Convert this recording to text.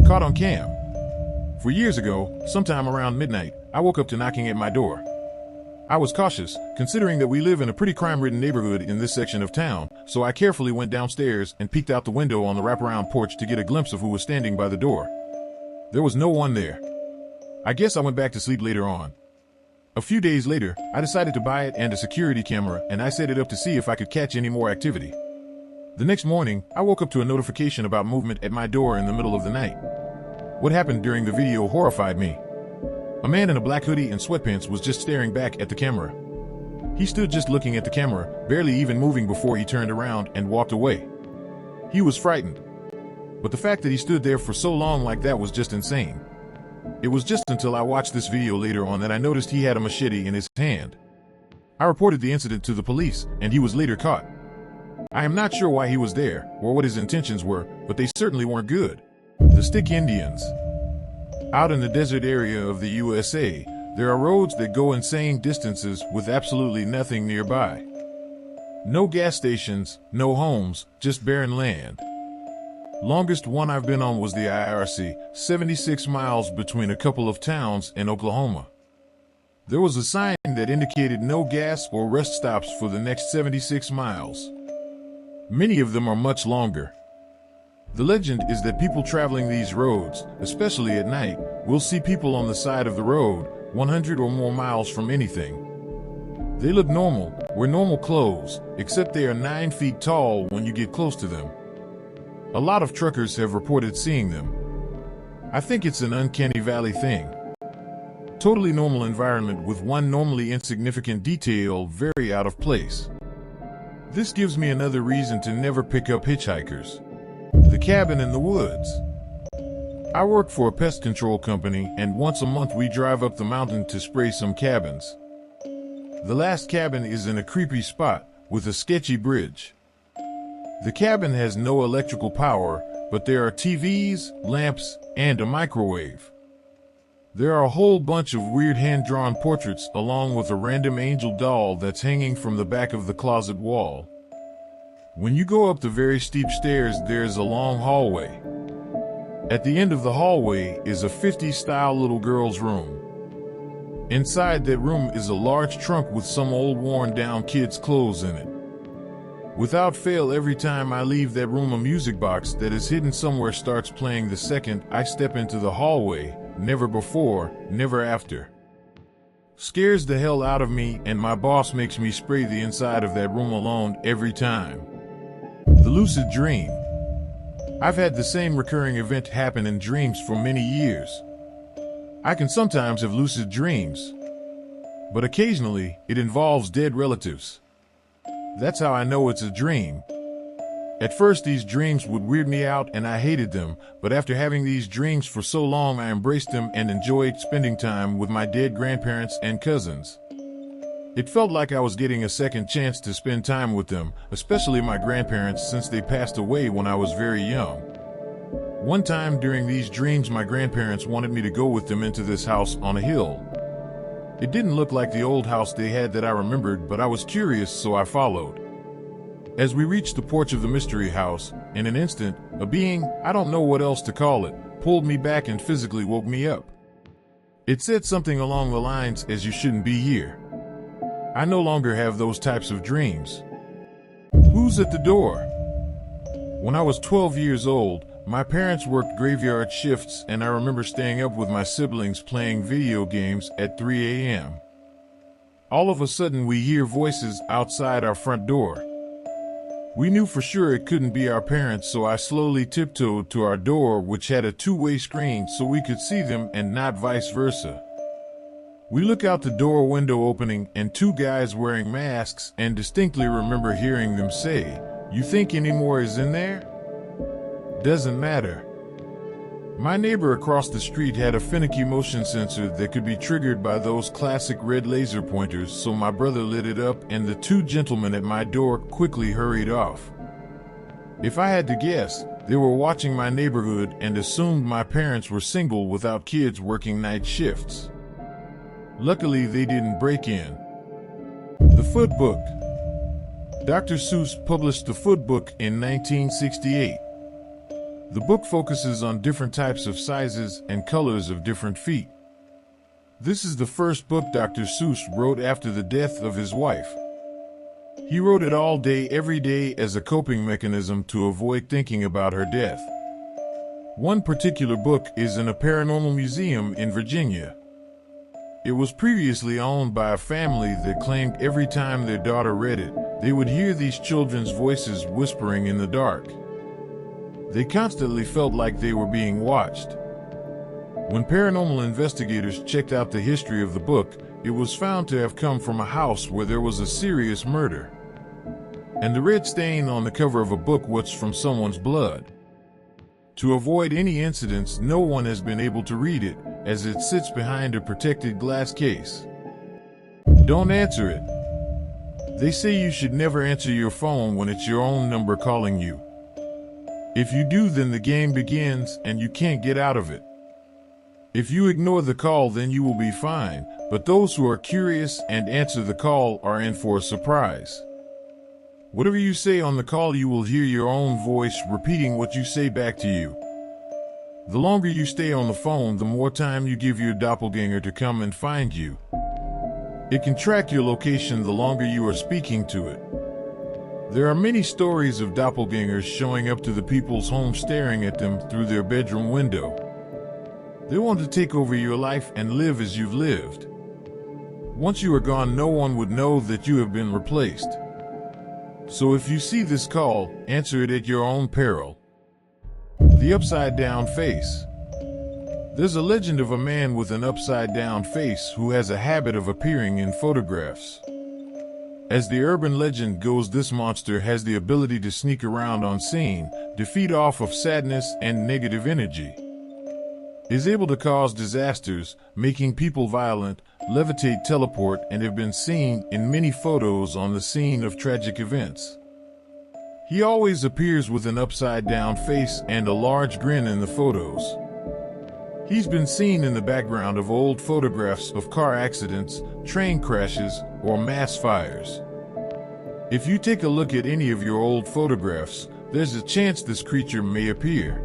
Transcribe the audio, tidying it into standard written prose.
caught on cam. For years ago, sometime around midnight, I woke up to knocking at my door. I was cautious, considering that we live in a pretty crime-ridden neighborhood in this section of town, so I carefully went downstairs and peeked out the window on the wraparound porch to get a glimpse of who was standing by the door. There was no one there. I guess I went back to sleep later on. A few days later, I decided to buy it and a security camera, and I set it up to see if I could catch any more activity. The next morning, I woke up to a notification about movement at my door in the middle of the night. What happened during the video horrified me. A man in a black hoodie and sweatpants was just staring back at the camera. He stood just looking at the camera, barely even moving before he turned around and walked away. He was frightened. But the fact that he stood there for so long like that was just insane. It was just until I watched this video later on that I noticed he had a machete in his hand. I reported the incident to the police, and he was later caught. I am not sure why he was there, or what his intentions were, but they certainly weren't good. The Stick Indians. Out in the desert area of the USA, there are roads that go insane distances with absolutely nothing nearby. No gas stations, no homes, just barren land. Longest one I've been on was the IRC, 76 miles between a couple of towns in Oklahoma. There was a sign that indicated no gas or rest stops for the next 76 miles. Many of them are much longer. The legend is that people traveling these roads, especially at night, will see people on the side of the road, 100 or more miles from anything. They look normal, wear normal clothes, except they are 9 feet tall when you get close to them. A lot of truckers have reported seeing them. I think it's an uncanny valley thing. Totally normal environment with one normally insignificant detail very out of place. This gives me another reason to never pick up hitchhikers. The cabin in the woods. I work for a pest control company, and once a month we drive up the mountain to spray some cabins. The last cabin is in a creepy spot with a sketchy bridge. The cabin has no electrical power, but there are TVs, lamps, and a microwave. There are a whole bunch of weird hand-drawn portraits along with a random angel doll that's hanging from the back of the closet wall. When you go up the very steep stairs, there's a long hallway. At the end of the hallway is a 50s-style little girl's room. Inside that room is a large trunk with some old worn-down kids' clothes in it. Without fail, every time I leave that room, a music box that is hidden somewhere starts playing the second I step into the hallway. Never before, never after. Scares the hell out of me, and my boss makes me spray the inside of that room alone every time. The lucid dream. I've had the same recurring event happen in dreams for many years. I can sometimes have lucid dreams, but occasionally it involves dead relatives. That's how I know it's a dream. At first, these dreams would weird me out and I hated them, but after having these dreams for so long, I embraced them and enjoyed spending time with my dead grandparents and cousins. It felt like I was getting a second chance to spend time with them, especially my grandparents, since they passed away when I was very young. One time during these dreams, my grandparents wanted me to go with them into this house on a hill. It didn't look like the old house they had that I remembered, but I was curious, so I followed. As we reached the porch of the mystery house, in an instant, a being, I don't know what else to call it, pulled me back and physically woke me up. It said something along the lines as "you shouldn't be here." I no longer have those types of dreams. Who's at the door? When I was 12 years old, my parents worked graveyard shifts, and I remember staying up with my siblings playing video games at 3 a.m. All of a sudden, we hear voices outside our front door. We knew for sure it couldn't be our parents, so I slowly tiptoed to our door, which had a two-way screen so we could see them and not vice versa. We look out the door window opening and two guys wearing masks, and distinctly remember hearing them say, "You think any more is in there?" Doesn't matter. My neighbor across the street had a finicky motion sensor that could be triggered by those classic red laser pointers, so my brother lit it up and the two gentlemen at my door quickly hurried off. If I had to guess, they were watching my neighborhood and assumed my parents were single without kids working night shifts. Luckily, they didn't break in. The Foot Book. Dr. Seuss published The Foot Book in 1968. The book focuses on different types of sizes and colors of different feet. This is the first book Dr. Seuss wrote after the death of his wife. He wrote it all day, every day as a coping mechanism to avoid thinking about her death. One particular book is in a paranormal museum in Virginia. It was previously owned by a family that claimed every time their daughter read it, they would hear these children's voices whispering in the dark. They constantly felt like they were being watched. When paranormal investigators checked out the history of the book, it was found to have come from a house where there was a serious murder. And the red stain on the cover of a book was from someone's blood. To avoid any incidents, no one has been able to read it, as it sits behind a protected glass case. Don't answer it. They say you should never answer your phone when it's your own number calling you. If you do, then the game begins and you can't get out of it. If you ignore the call, then you will be fine, but those who are curious and answer the call are in for a surprise. Whatever you say on the call, you will hear your own voice repeating what you say back to you. The longer you stay on the phone, the more time you give your doppelganger to come and find you. It can track your location the longer you are speaking to it. There are many stories of doppelgangers showing up to the people's home, staring at them through their bedroom window. They want to take over your life and live as you've lived. Once you are gone, no one would know that you have been replaced. So if you see this call, answer it at your own peril. The upside down face. There's a legend of a man with an upside down face who has a habit of appearing in photographs. As the urban legend goes, this monster has the ability to sneak around on scene, to feed off of sadness and negative energy. Is able to cause disasters, making people violent, levitate, teleport, and have been seen in many photos on the scene of tragic events. He always appears with an upside-down face and a large grin in the photos. He's been seen in the background of old photographs of car accidents, train crashes, or mass fires. If you take a look at any of your old photographs, there's a chance this creature may appear.